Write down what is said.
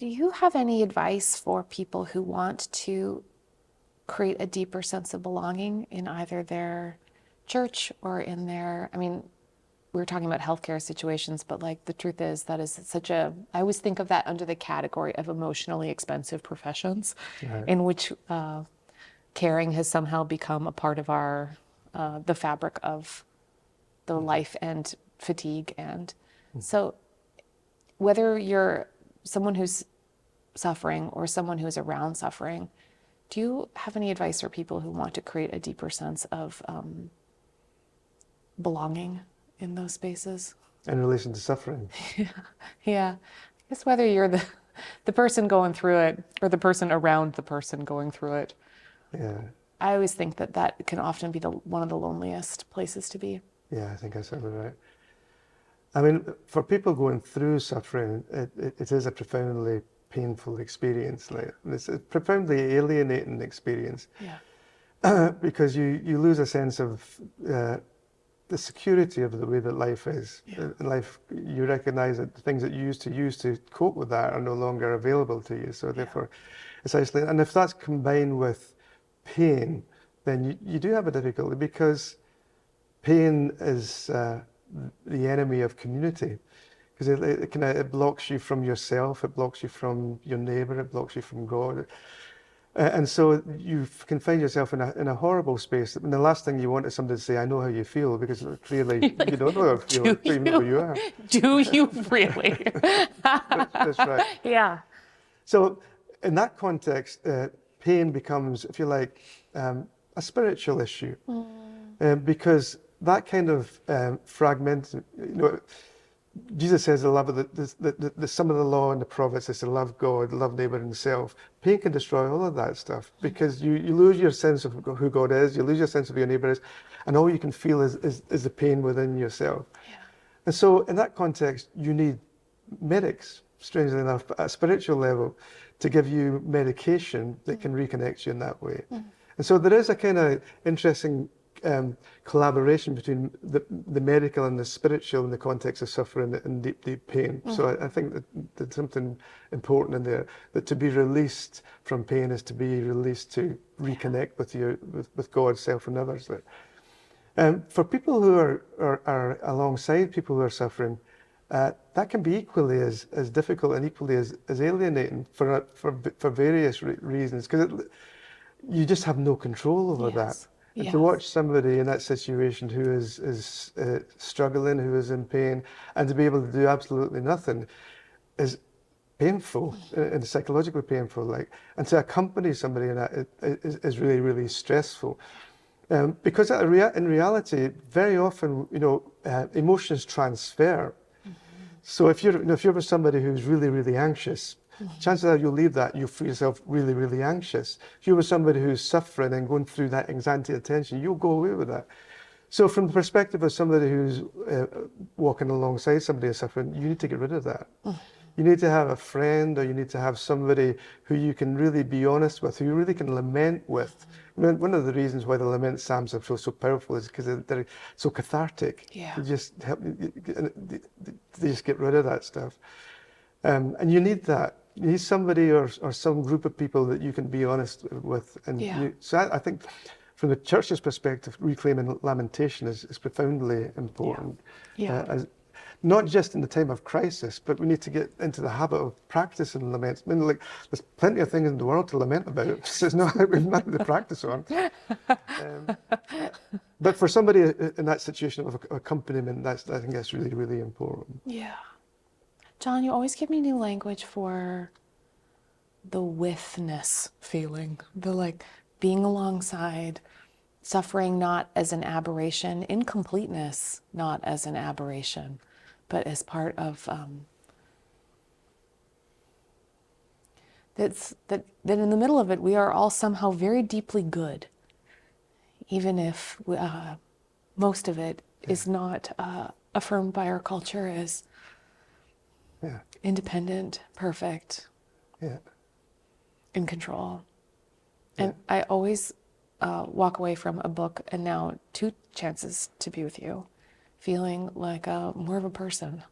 Do you have any advice for people who want to create a deeper sense of belonging in either their church or in their, I mean, we were talking about healthcare situations, but like the truth is that is such a, I always think of that under the category of emotionally expensive professions, Right. in which caring has somehow become a part of our, the fabric of the life and fatigue. And so whether you're someone who's suffering or someone who's around suffering, do you have any advice for people who want to create a deeper sense of belonging in those spaces? In relation to suffering. Yeah. I guess whether you're the person going through it or the person around the person going through it. Yeah. I always think that that can often be one of the loneliest places to be. Yeah, I think that's absolutely right. I mean, for people going through suffering, it is a profoundly painful experience. Like, it's a profoundly alienating experience. Yeah. Because you lose a sense of the security of the way that life is. Yeah. In life, you recognize that the things that you used to cope with that are no longer available to you. So therefore, it's isolating. And if that's combined with pain, then you do have a difficulty, because pain is the enemy of community. Because it blocks you from yourself, it blocks you from your neighbour, it blocks you from God. And so you can find yourself in a horrible space. And the last thing you want is somebody to say, "I know how you feel," because clearly you don't know how you feel. You don't even know who you are. Do you really? That's right. Yeah. So in that context, pain becomes, if you like, a spiritual issue. Because that kind of fragment, Jesus says the love of the sum of the law and the prophets is to love God, love neighbour and self. Pain can destroy all of that stuff, because you lose your sense of who God is, you lose your sense of who your neighbour is, and all you can feel is the pain within yourself. Yeah. And so in that context, you need medics, strangely enough, at a spiritual level, to give you medication that can reconnect you in that way. And so there is a kind of interesting collaboration between the medical and the spiritual in the context of suffering and deep, deep pain. So I think that there's something important in there, that to be released from pain is to be released to reconnect with God, self and others. For people who are alongside people who are suffering, that can be equally as difficult and equally as alienating for various reasons, because you just have no control over that. And to watch somebody in that situation who is struggling, who is in pain, and to be able to do absolutely nothing is painful and psychologically painful. And to accompany somebody in that is really, really stressful. Because in reality, very often, emotions transfer. So if you're with somebody who's really, really anxious, chances are you'll leave that, you'll feel yourself really, really anxious. If you're with somebody who's suffering and going through that anxiety and tension, you'll go away with that. So from the perspective of somebody who's walking alongside somebody who's suffering, you need to get rid of that. You need to have a friend, or you need to have somebody who you can really be honest with, who you really can lament with. I mean, one of the reasons why the lament psalms are so powerful is because they're so cathartic. Yeah. They just help they just get rid of that stuff. And you need that. You need somebody or some group of people that you can be honest with. And so I think from the church's perspective, reclaiming lamentation is profoundly important. Not just in the time of crisis, but we need to get into the habit of practicing laments. I mean, there's plenty of things in the world to lament about. So it's not we've nothing to practice on. But for somebody in that situation of accompaniment, I think that's really, really important. Yeah. John, you always give me new language for the withness feeling, the being alongside, suffering not as an aberration, incompleteness not as an aberration, but as part of that in the middle of it, we are all somehow very deeply good, even if most of it is not affirmed by our culture as independent, perfect, in control. And I always walk away from a book, and now 2 chances to be with you, feeling like more of a person.